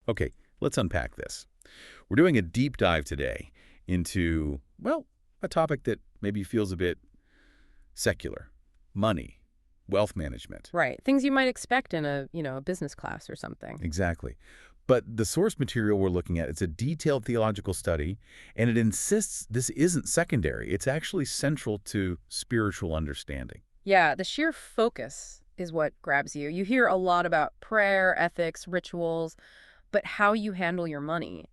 Okay, let's unpack this. We're doing a deep dive today into, well, a topic that maybe feels a bit secular. Money, wealth management. Right. Things you might expect in a business class or something. Exactly. But the source material we're looking at, it's a detailed theological study, and it insists this isn't secondary. It's actually central to spiritual understanding. Yeah, the sheer focus is what grabs you. You hear a lot about prayer, ethics, rituals, but how you handle your money.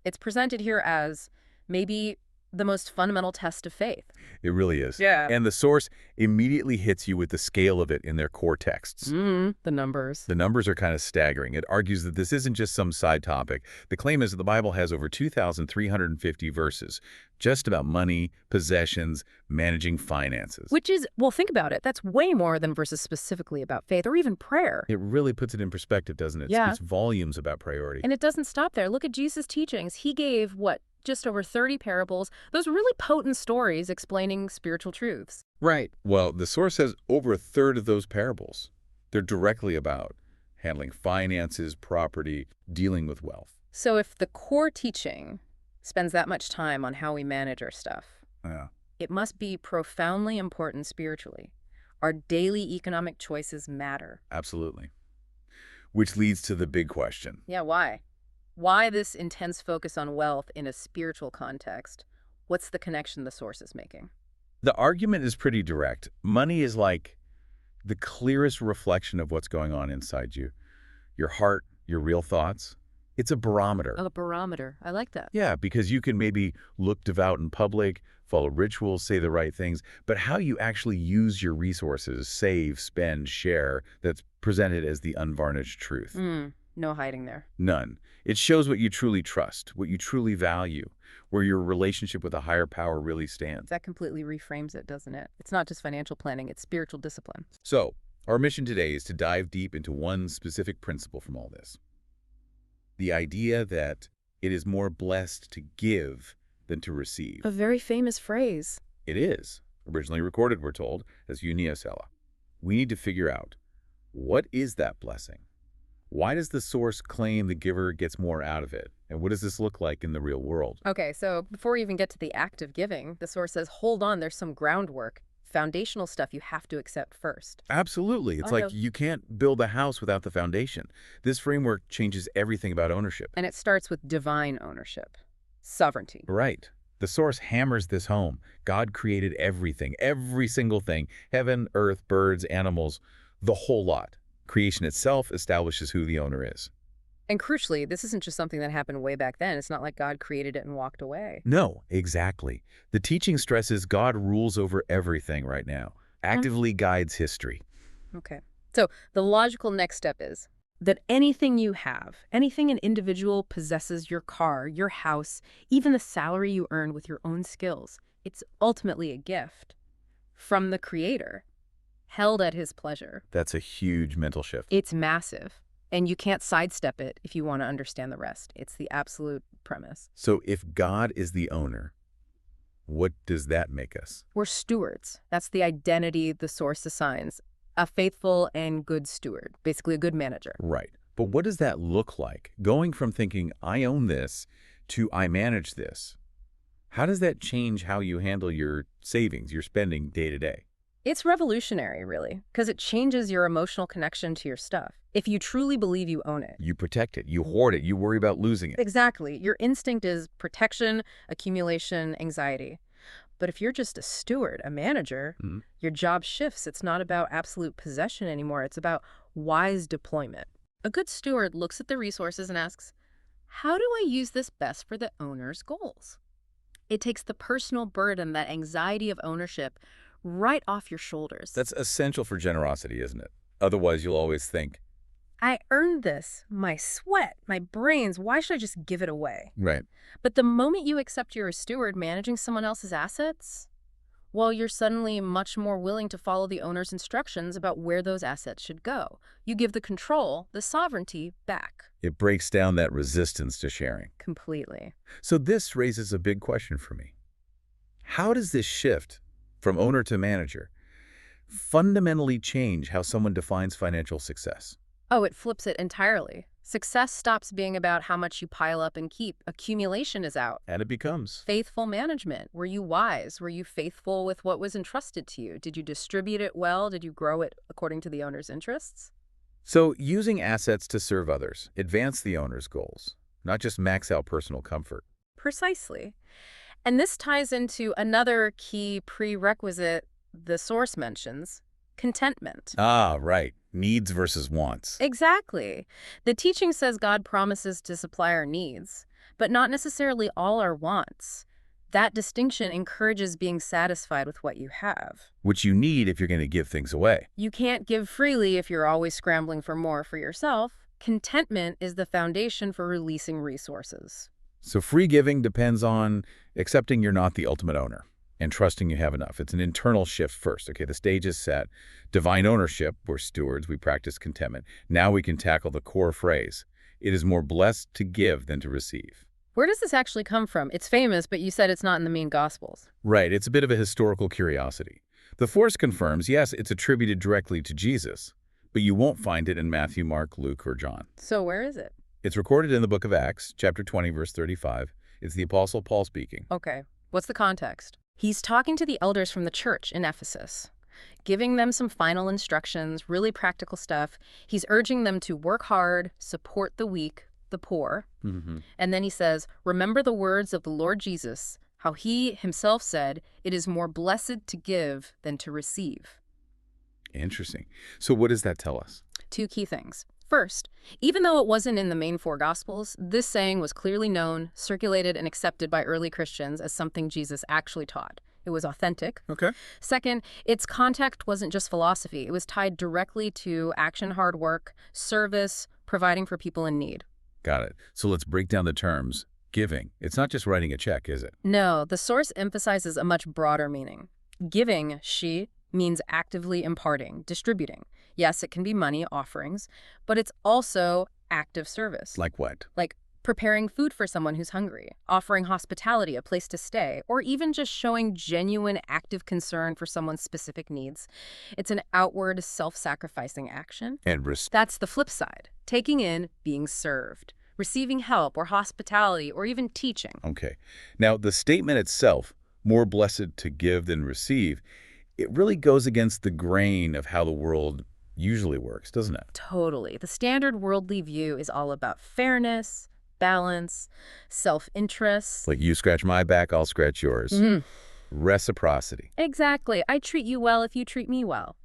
It's presented here as maybe the most fundamental test of faith. It really is. Yeah. And the source immediately hits you with the scale of it in their core texts. The numbers. The numbers are kind of staggering. It argues that this isn't just some side topic. The claim is that the Bible has over 2,350 verses just about money, possessions, managing finances. Which is, well, think about it. That's way more than verses specifically about faith or even prayer. It really puts it in perspective, doesn't it? Yeah. It speaks volumes about priority. And it doesn't stop there. Look at Jesus' teachings. He gave, just over 30 parables, those really potent stories explaining spiritual truths. Right. Well, the source says over a third of those parables, they're directly about handling finances, property, dealing with wealth. So if the core teaching spends that much time on how we manage our stuff, Yeah. it must be profoundly important spiritually. Our daily economic choices matter. Absolutely. Which leads to the big question. Yeah, why? Why this intense focus on wealth in a spiritual context? What's the connection the source is making? The argument is pretty direct. Money is like the clearest reflection of what's going on inside you. Your heart, your real thoughts. It's a barometer. A barometer. I like that. Yeah, because you can maybe look devout in public, follow rituals, say the right things, but how you actually use your resources, save, spend, share, that's presented as the unvarnished truth. No hiding there. None. It shows what you truly trust, what you truly value, where your relationship with a higher power really stands. That completely reframes it, doesn't it? It's not just financial planning, it's spiritual discipline. So, our mission today is to dive deep into one specific principle from all this. The idea that it is more blessed to give than to receive. A very famous phrase. It is. Originally recorded, we're told, as uniacella. We need to figure out, what is that blessing? Why does the source claim the giver gets more out of it? And what does this look like in the real world? Okay, so before we even get to the act of giving, the source says, hold on, there's some groundwork, foundational stuff you have to accept first. Absolutely. It's like you can't build a house without the foundation. This framework changes everything about ownership. And it starts with divine ownership, sovereignty. Right. The source hammers this home. God created everything, every single thing, heaven, earth, birds, animals, the whole lot. Creation itself establishes who the owner is. And crucially, this isn't just something that happened way back then. It's not like God created it and walked away. No, exactly. The teaching stresses God rules over everything right now, actively guides history. Okay. So the logical next step is that anything you have, anything an individual possesses, your car, your house, even the salary you earn with your own skills, it's ultimately a gift from the Creator, held at His pleasure. That's a huge mental shift. It's massive. And you can't sidestep it if you want to understand the rest. It's the absolute premise. So if God is the owner, what does that make us? We're stewards. That's the identity the source assigns. A faithful and good steward, basically a good manager. Right. But what does that look like? Going from thinking, I own this, to I manage this. How does that change how you handle your savings, your spending day to day? It's revolutionary, really, because it changes your emotional connection to your stuff. If you truly believe you own it. You protect it, you hoard it, you worry about losing it. Exactly. Your instinct is protection, accumulation, anxiety. But if you're just a steward, a manager, your job shifts. It's not about absolute possession anymore. It's about wise deployment. A good steward looks at the resources and asks, how do I use this best for the owner's goals? It takes the personal burden, that anxiety of ownership, right off your shoulders. That's essential for generosity, isn't it? Otherwise, you'll always think, I earned this, my sweat, my brains, why should I just give it away? right. But the moment you accept you're a steward managing someone else's assets, well, you're suddenly much more willing to follow the owner's instructions about where those assets should go. You give the control, the sovereignty, back. It breaks down that resistance to sharing. Completely. So this raises a big question for me. How does this shift from owner to manager fundamentally change how someone defines financial success? Oh, it flips it entirely. Success stops being about how much you pile up and keep. Accumulation is out. And it becomes. Faithful management. Were you wise? Were you faithful with what was entrusted to you? Did you distribute it well? Did you grow it according to the owner's interests? So using assets to serve others, advance the owner's goals, not just max out personal comfort. Precisely. And this ties into another key prerequisite the source mentions, contentment. Ah, right. Needs versus wants. Exactly. The teaching says God promises to supply our needs, but not necessarily all our wants. That distinction encourages being satisfied with what you have. Which you need if you're going to give things away. You can't give freely if you're always scrambling for more for yourself. Contentment is the foundation for releasing resources. So free giving depends on accepting you're not the ultimate owner and trusting you have enough. It's an internal shift first. Okay, the stage is set. Divine ownership, we're stewards, we practice contentment. Now we can tackle the core phrase. It is more blessed to give than to receive. Where does this actually come from? It's famous, but you said it's not in the main Gospels. Right, it's a bit of a historical curiosity. The Force confirms, yes, it's attributed directly to Jesus, but you won't find it in Matthew, Mark, Luke, or John. So where is it? It's recorded in the book of Acts, chapter 20, verse 35. It's the Apostle Paul speaking. Okay, what's the context? He's talking to the elders from the church in Ephesus, giving them some final instructions, really practical stuff. He's urging them to work hard, support the weak, the poor. And then he says, remember the words of the Lord Jesus, how he himself said, it is more blessed to give than to receive. Interesting. So what does that tell us? Two key things. First, even though it wasn't in the main four Gospels, this saying was clearly known, circulated, and accepted by early Christians as something Jesus actually taught. It was authentic. Okay. Second, its context wasn't just philosophy. It was tied directly to action, hard work, service, providing for people in need. Got it. So let's break down the terms. Giving. It's not just writing a check, is it? No, the source emphasizes a much broader meaning. Giving, means actively imparting, distributing. Yes, it can be money, offerings, but it's also active service. Like what? Like preparing food for someone who's hungry, offering hospitality, a place to stay, or even just showing genuine active concern for someone's specific needs. It's an outward, self-sacrificing action. And That's the flip side. Taking in, being served, receiving help or hospitality or even teaching. Okay. Now, the statement itself, more blessed to give than receive, it really goes against the grain of how the world usually works, doesn't it? Totally. The standard worldly view is all about fairness, balance, self-interest. Like you scratch my back, I'll scratch yours. Reciprocity. Exactly. I treat you well if you treat me well.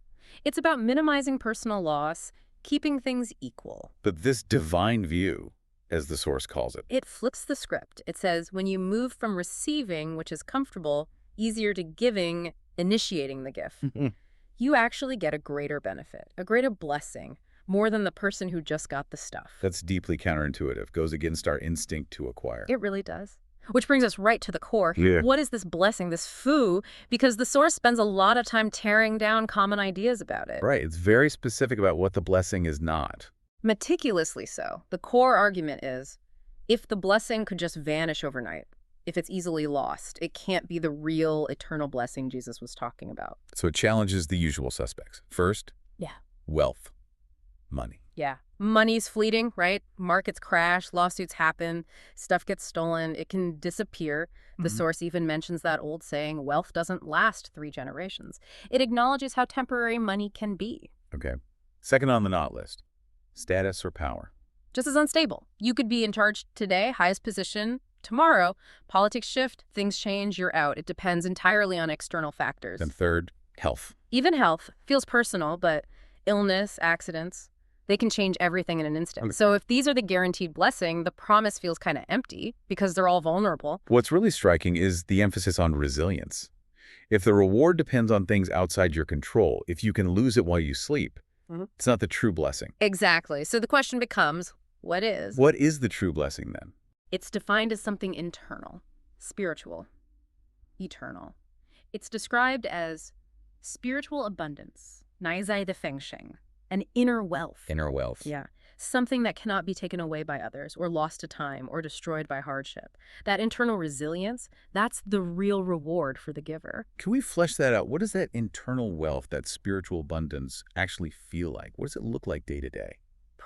It's about minimizing personal loss, keeping things equal. But this divine view, as the source calls it. It flips the script. It says when you move from receiving, which is comfortable, easier to giving, initiating the gift, you actually get a greater benefit, a greater blessing, more than the person who just got the stuff. That's deeply counterintuitive, goes against our instinct to acquire. It really does. Which brings us right to the core. Yeah. What is this blessing, this foo? Because the source spends a lot of time tearing down common ideas about it. Right. It's very specific about what the blessing is not. Meticulously so. The core argument is, if the blessing could just vanish overnight, if it's easily lost, it can't be the real eternal blessing Jesus was talking about. So it challenges the usual suspects. First, wealth, money. Yeah. Money's fleeting, right? Markets crash, lawsuits happen, stuff gets stolen, it can disappear. The source even mentions that old saying, wealth doesn't last 3 generations. It acknowledges how temporary money can be. Okay. Second on the not list, status or power. Just as unstable. You could be in charge today, highest position. Tomorrow, politics shift, things change, you're out. It depends entirely on external factors. And third, health. Even health feels personal, but illness, accidents, they can change everything in an instant. Okay. So if these are the guaranteed blessing, the promise feels kind of empty because they're all vulnerable. What's really striking is the emphasis on resilience. If the reward depends on things outside your control, if you can lose it while you sleep, it's not the true blessing. Exactly. So the question becomes, what is? What is the true blessing then? It's defined as something internal, spiritual, eternal. It's described as spiritual abundance, 内在的丰盛, an inner wealth. Inner wealth. Yeah. Something that cannot be taken away by others or lost to time or destroyed by hardship. That internal resilience, that's the real reward for the giver. Can we flesh that out? What does that internal wealth, that spiritual abundance actually feel like? What does it look like day to day?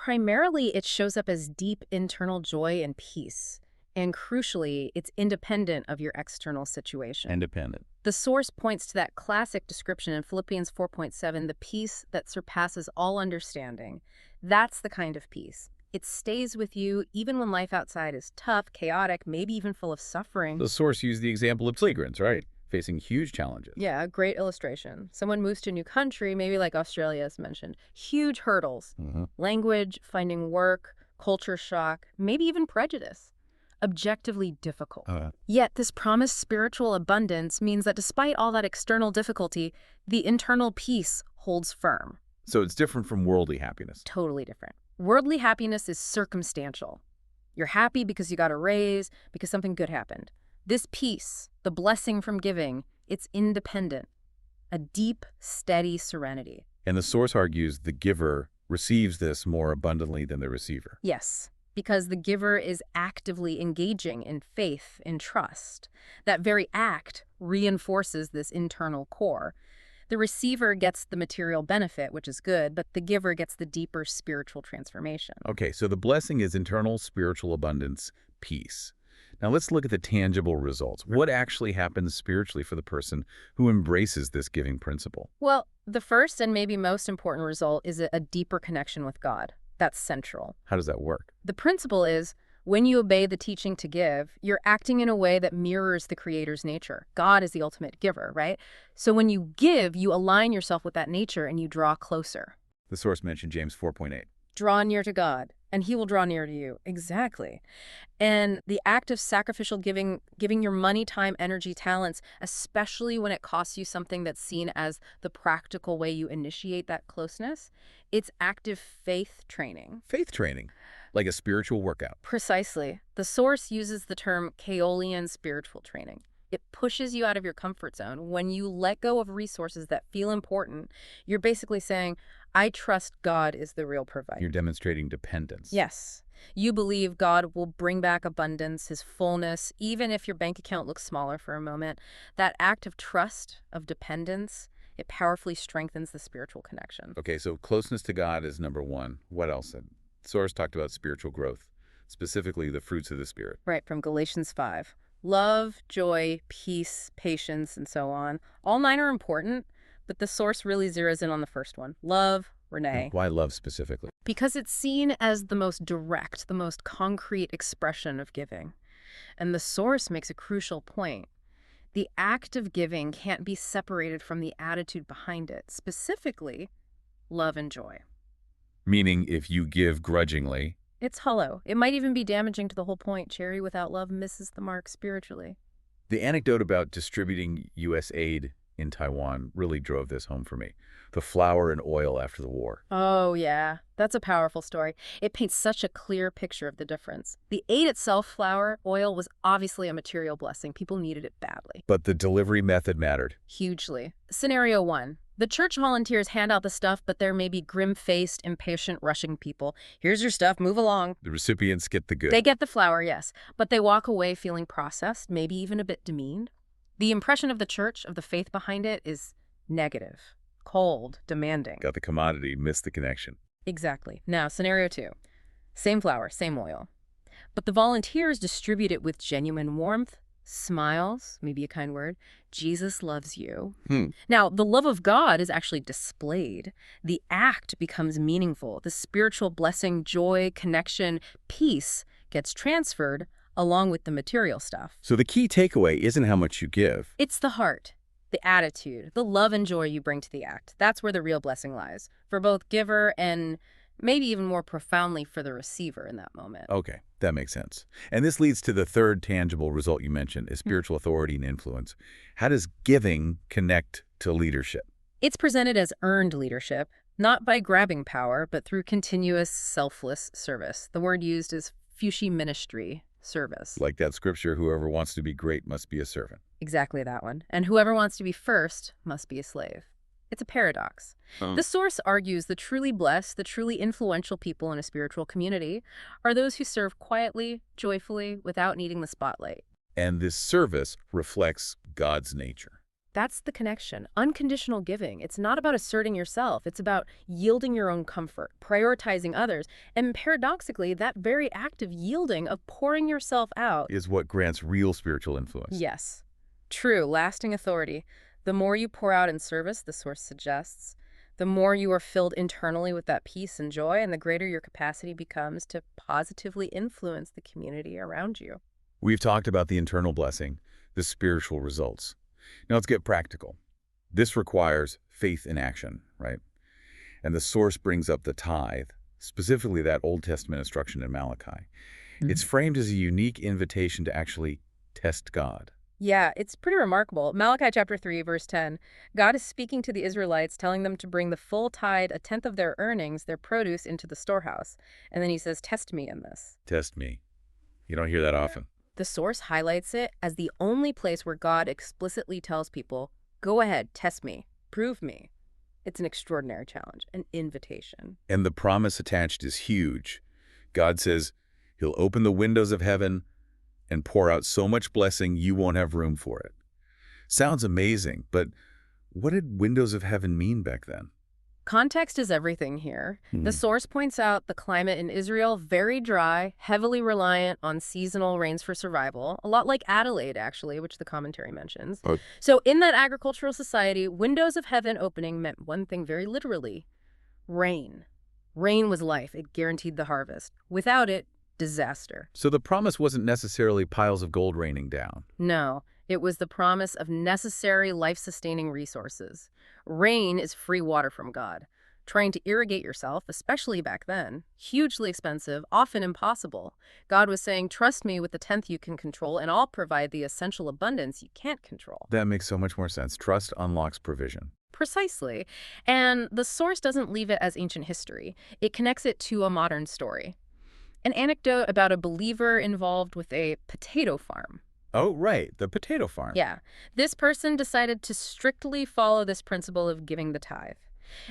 Primarily, it shows up as deep internal joy and peace. And crucially, it's independent of your external situation. Independent. The source points to that classic description in Philippians 4.7, the peace that surpasses all understanding. That's the kind of peace. It stays with you even when life outside is tough, chaotic, maybe even full of suffering. The source used the example of migrants, right? Facing huge challenges. Yeah, great illustration. Someone moves to a new country, maybe like Australia as mentioned. Huge hurdles. Language, finding work, culture shock, maybe even prejudice. Objectively difficult. Yet this promised spiritual abundance means that despite all that external difficulty, the internal peace holds firm. So it's different from worldly happiness. Totally different. Worldly happiness is circumstantial. You're happy because you got a raise, because something good happened. This peace, the blessing from giving, it's independent. A deep, steady serenity. And the source argues the giver receives this more abundantly than the receiver. Yes, because the giver is actively engaging in faith, in trust. That very act reinforces this internal core. The receiver gets the material benefit, which is good, but the giver gets the deeper spiritual transformation. Okay, so the blessing is internal spiritual abundance, peace. Now let's look at the tangible results. What actually happens spiritually for the person who embraces this giving principle? Well, the first and maybe most important result is a deeper connection with God. That's central. How does that work? The principle is, when you obey the teaching to give, you're acting in a way that mirrors the Creator's nature. God is the ultimate giver, right? So when you give, you align yourself with that nature and you draw closer. The source mentioned James 4.8. Draw near to God, and He will draw near to you. Exactly. And the act of sacrificial giving your money, time, energy, talents, especially when it costs you something that's seen as the practical way you initiate that closeness, it's active faith training. Faith training, like a spiritual workout. Precisely. The source uses the term Kaolian spiritual training. It pushes you out of your comfort zone. When you let go of resources that feel important, you're basically saying, I trust God is the real provider. You're demonstrating dependence. Yes. You believe God will bring back abundance, His fullness, even if your bank account looks smaller for a moment. That act of trust, of dependence, it powerfully strengthens the spiritual connection. Okay, so closeness to God is number one. What else? The source talked about spiritual growth, specifically the fruits of the Spirit. Right, from Galatians 5. Love, joy, peace, patience, and so on. All 9 are important, but the source really zeroes in on the first one. Love, Renee. Why love specifically? Because it's seen as the most direct, the most concrete expression of giving. And the source makes a crucial point. The act of giving can't be separated from the attitude behind it, specifically love and joy. Meaning if you give grudgingly, it's hollow. It might even be damaging to the whole point. Charity without love misses the mark spiritually. The anecdote about distributing U.S. aid in Taiwan really drove this home for me. The flour and oil after the war. Oh, yeah. That's a powerful story. It paints such a clear picture of the difference. The aid itself, flour, oil, was obviously a material blessing. People needed it badly. But the delivery method mattered. Hugely. Scenario 1. The church volunteers hand out the stuff, but there may be grim-faced, impatient, rushing people. Here's your stuff, move along. The recipients get the good. They get the flour, yes, but they walk away feeling processed, maybe even a bit demeaned. The impression of the church, of the faith behind it, is negative, cold, demanding. Got the commodity, missed the connection. Exactly. Now, scenario 2. Same flour, same oil. But the volunteers distribute it with genuine warmth, smiles, maybe a kind word. Jesus loves you. Now, the love of God is actually displayed. The act becomes meaningful. The spiritual blessing, joy, connection, peace gets transferred along with the material stuff. So the key takeaway isn't how much you give. It's the heart, the attitude, the love and joy you bring to the act. That's where the real blessing lies, for both giver and maybe even more profoundly for the receiver in that moment. Okay, that makes sense. And this leads to the third tangible result you mentioned, is spiritual authority and influence. How does giving connect to leadership? It's presented as earned leadership, not by grabbing power, but through continuous, selfless service. The word used is fushi ministry, service. Like that scripture, whoever wants to be great must be a servant. Exactly that one. And whoever wants to be first must be a slave. It's a paradox. The source argues the truly blessed, the truly influential people in a spiritual community are those who serve quietly, joyfully, without needing the spotlight. And this service reflects God's nature. That's the connection. Unconditional giving. It's not about asserting yourself. It's about yielding your own comfort, prioritizing others. And paradoxically, that very act of yielding, of pouring yourself out, Is what grants real spiritual influence. yes, true, lasting authority. The more you pour out in service, the source suggests, the more you are filled internally with that peace and joy, and the greater your capacity becomes to positively influence the community around you. We've talked about the internal blessing, the spiritual results. Now let's get practical. This requires faith in action, right? And the source brings up the tithe, specifically that Old Testament instruction in Malachi. It's framed as a unique invitation to actually test God. Yeah, it's pretty remarkable. Malachi chapter 3, verse 10, God is speaking to the Israelites, telling them to bring the full tithe, a tenth of their earnings, their produce, into the storehouse. And then he says, test me in this. Test me. You don't hear that often. The source highlights it as the only place where God explicitly tells people, go ahead, test me, prove me. It's an extraordinary challenge, an invitation. And the promise attached is huge. God says he'll open the windows of heaven and pour out so much blessing you won't have room for it. Sounds amazing, but what did windows of heaven mean back then? Context is everything here. The source points out the climate in Israel, very dry, heavily reliant on seasonal rains for survival, a lot like Adelaide, actually, which the commentary mentions. So in that agricultural society, windows of heaven opening meant one thing very literally: rain. Rain was life. It guaranteed the harvest. Without it, disaster. So the promise wasn't necessarily piles of gold raining down. No, it was the promise of necessary life-sustaining resources. Rain is free water from God. Trying to irrigate yourself, especially back then, hugely expensive, often impossible. God was saying, trust me with the tenth you can control, and I'll provide the essential abundance you can't control. That makes so much more sense. Trust unlocks provision. Precisely. And the source doesn't leave it as ancient history. It connects it to a modern story. An anecdote about a believer involved with a potato farm. Oh, right, the potato farm. Yeah. This person decided to strictly follow this principle of giving the tithe.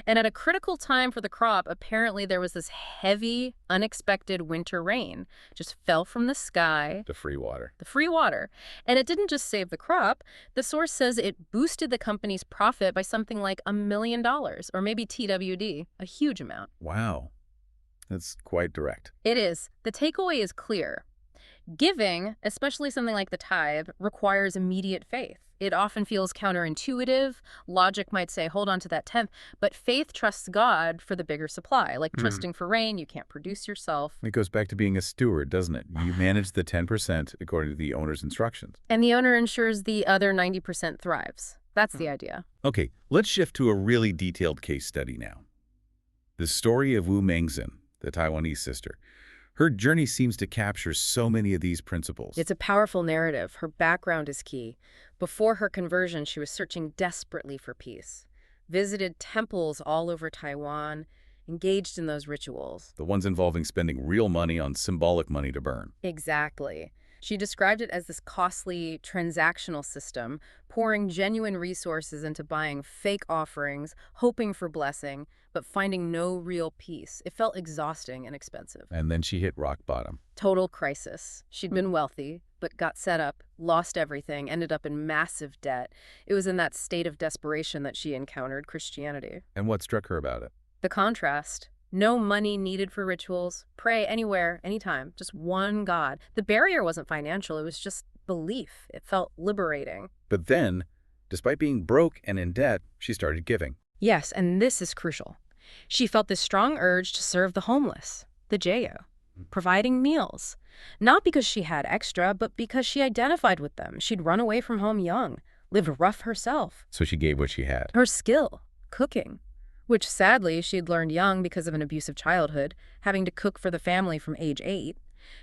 And at a critical time for the crop, apparently there was this heavy, unexpected winter rain. Just fell from the sky. The free water. The free water. And it didn't just save the crop. The source says it boosted the company's profit by something like $1 million, or maybe TWD, a huge amount. Wow. That's quite direct. It is. The takeaway is clear. Giving, especially something like the tithe, requires immediate faith. It often feels counterintuitive. Logic might say, hold on to that tenth, but faith trusts God for the bigger supply, like trusting for rain you can't produce yourself. It goes back to being a steward, doesn't it? You manage the 10% according to the owner's instructions. And the owner ensures the other 90% thrives. That's the idea. Okay, let's shift to a really detailed case study now. The story of Wu Mengzhen, the Taiwanese sister. Her journey seems to capture so many of these principles. It's a powerful narrative. Her background is key. Before her conversion, she was searching desperately for peace. Visited temples all over Taiwan, engaged in those rituals. The ones involving spending real money on symbolic money to burn. Exactly. She described it as this costly transactional system, pouring genuine resources into buying fake offerings, hoping for blessing, but finding no real peace. It felt exhausting and expensive. And then she hit rock bottom. Total crisis. She'd been wealthy, but got set up, lost everything, ended up in massive debt. It was in that state of desperation that she encountered Christianity. And what struck her about it? The contrast. No money needed for rituals. Pray anywhere, anytime. Just one God. The barrier wasn't financial. It was just belief. It felt liberating. But then, despite being broke and in debt, she started giving. Yes, and this is crucial. She felt this strong urge to serve the homeless, the JO, providing meals. Not because she had extra, but because she identified with them. She'd run away from home young, lived rough herself. So she gave what she had. Her skill, cooking, which sadly she'd learned young because of an abusive childhood, having to cook for the family from age 8.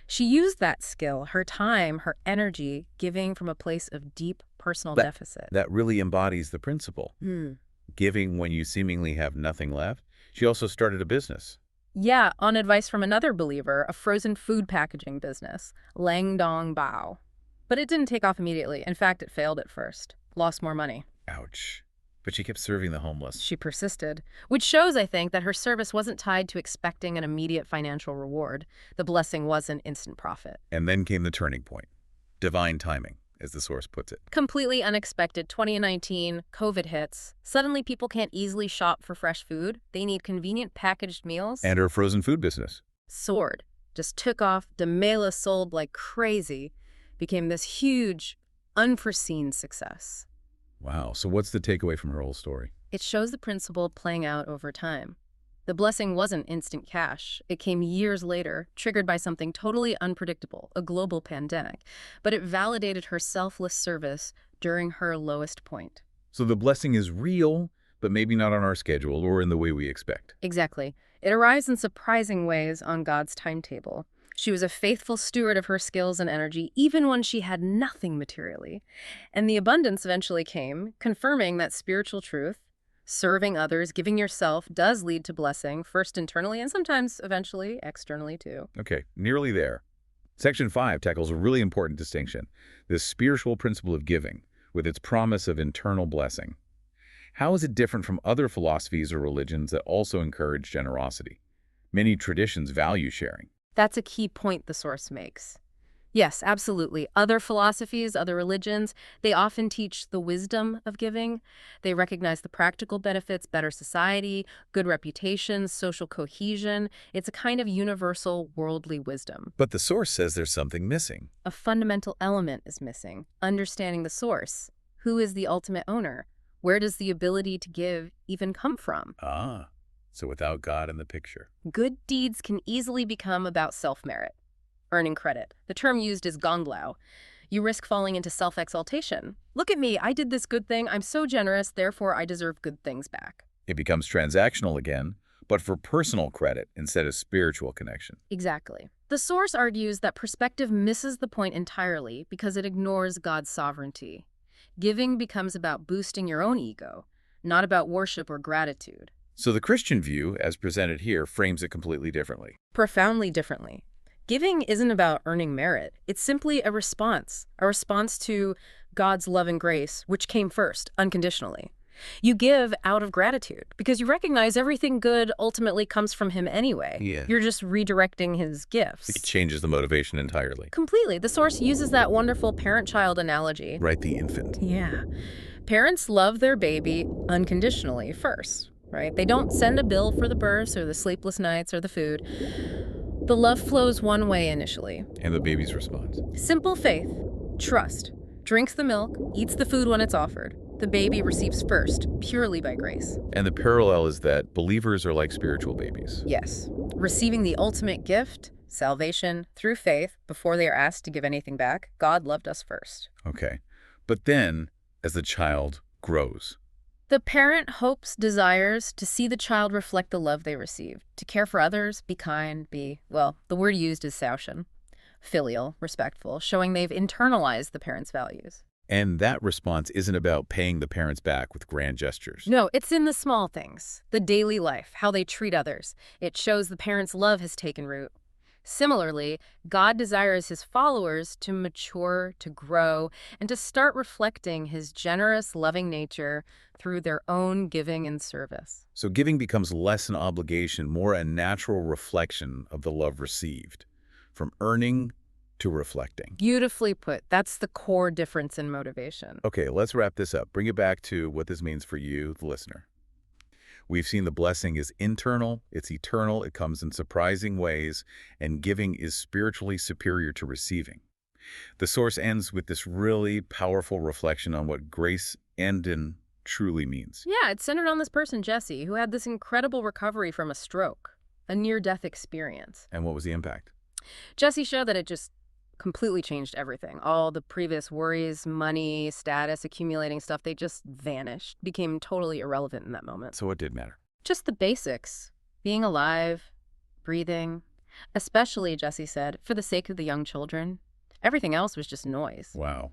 She used that skill, her time, her energy, giving from a place of deep personal deficit. That really embodies the principle. Giving when you seemingly have nothing left. She also started a business. Yeah, on advice from another believer, a frozen food packaging business, Lang Dong Bao. But it didn't take off immediately. In fact, it failed at first. Lost more money. Ouch. But she kept serving the homeless. She persisted, which shows, I think, that her service wasn't tied to expecting an immediate financial reward. The blessing wasn't instant profit. And then came the turning point. Divine timing. as the source puts it. Completely unexpected. 2019, COVID hits. Suddenly people can't easily shop for fresh food. They need convenient packaged meals. And her frozen food business. Soared. Just took off. Demela sold like crazy. Became this huge, unforeseen success. Wow. So what's the takeaway from her whole story? It shows the principle playing out over time. The blessing wasn't instant cash. It came years later, triggered by something totally unpredictable, a global pandemic. But it validated her selfless service during her lowest point. So the blessing is real, but maybe not on our schedule or in the way we expect. Exactly. It arrives in surprising ways on God's timetable. She was a faithful steward of her skills and energy, even when she had nothing materially. And the abundance eventually came, confirming that spiritual truth, serving others, giving yourself, does lead to blessing, first internally and sometimes eventually externally too. Okay, nearly there. Section 5 tackles a really important distinction, the spiritual principle of giving, with its promise of internal blessing. How is it different from other philosophies or religions that also encourage generosity? Many traditions value sharing. That's a key point the source makes. Yes, absolutely. Other philosophies, other religions, they often teach the wisdom of giving. They recognize the practical benefits, better society, good reputation, social cohesion. It's a kind of universal worldly wisdom. But the source says there's something missing. A fundamental element is missing, understanding the source. Who is the ultimate owner? Where does the ability to give even come from? So without God in the picture. Good deeds can easily become about self-merit. Earning credit. The term used is gonglao. You risk falling into self-exaltation. Look at me, I did this good thing, I'm so generous, therefore I deserve good things back. It becomes transactional again, but for personal credit instead of spiritual connection. Exactly. The source argues that perspective misses the point entirely because it ignores God's sovereignty. Giving becomes about boosting your own ego, not about worship or gratitude. So the Christian view, as presented here, frames it completely differently. Profoundly differently. Giving isn't about earning merit. It's simply a response to God's love and grace, which came first, unconditionally. You give out of gratitude because you recognize everything good ultimately comes from Him anyway. Yeah. You're just redirecting His gifts. It changes the motivation entirely. Completely. The source uses that wonderful parent-child analogy. Right, the infant. Yeah. Parents love their baby unconditionally first, right? They don't send a bill for the birth or the sleepless nights or the food. The love flows one way initially. And the baby's response. Simple faith, trust, drinks the milk, eats the food when it's offered. The baby receives first, purely by grace. And the parallel is that believers are like spiritual babies. Yes. Receiving the ultimate gift, salvation, through faith, before they are asked to give anything back, God loved us first. Okay. But then, as the child grows, the parent hopes, desires to see the child reflect the love they received, to care for others, be kind, well, the word used is saoshin, filial, respectful, showing they've internalized the parent's values. And that response isn't about paying the parents back with grand gestures. No, it's in the small things, the daily life, how they treat others. It shows the parent's love has taken root. Similarly, God desires His followers to mature, to grow, and to start reflecting His generous, loving nature through their own giving and service. So giving becomes less an obligation, more a natural reflection of the love received, from earning to reflecting. Beautifully put. That's the core difference in motivation. Okay, let's wrap this up. Bring it back to what this means for you, the listener. We've seen the blessing is internal, it's eternal, it comes in surprising ways, and giving is spiritually superior to receiving. The source ends with this really powerful reflection on what grace and truly means. Yeah, it's centered on this person, Jesse, who had this incredible recovery from a stroke, a near-death experience. And what was the impact? Jesse showed that it just completely changed everything. All the previous worries, money, status, accumulating stuff, they just vanished, became totally irrelevant in that moment. So what did matter? Just the basics. Being alive, breathing. Especially, Jesse said, for the sake of the young children. Everything else was just noise. Wow.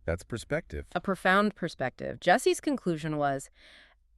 That's perspective. A profound perspective. Jesse's conclusion was,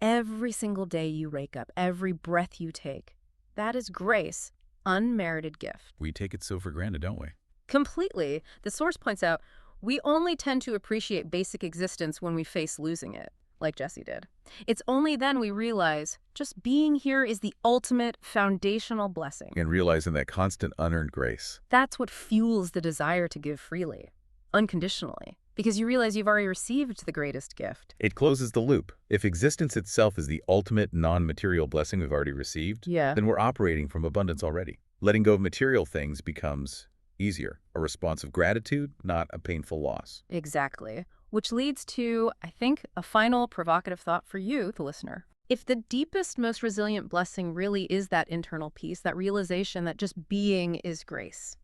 every single day you wake up, every breath you take, that is grace, unmerited gift. We take it so for granted, don't we? Completely. The source points out, we only tend to appreciate basic existence when we face losing it, like Jesse did. It's only then we realize just being here is the ultimate foundational blessing. And realizing that constant unearned grace. That's what fuels the desire to give freely. unconditionally, because you realize you've already received the greatest gift. It closes the loop. If existence itself is the ultimate non-material blessing we've already received, Yeah. then we're operating from abundance already. Letting go of material things becomes easier, a response of gratitude, not a painful loss. Exactly. Which leads to, I think, a final provocative thought for you, the listener. If the deepest, most resilient blessing really is that internal peace, that realization that just being is grace,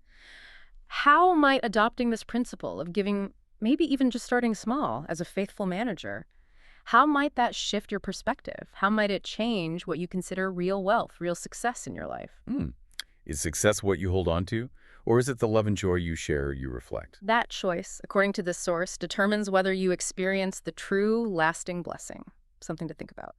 how might adopting this principle of giving, maybe even just starting small as a faithful manager, how might that shift your perspective? How might it change what you consider real wealth, real success in your life? Is success what you hold on to, or is it the love and joy you share, you reflect? That choice, according to this source, determines whether you experience the true, lasting blessing. Something to think about.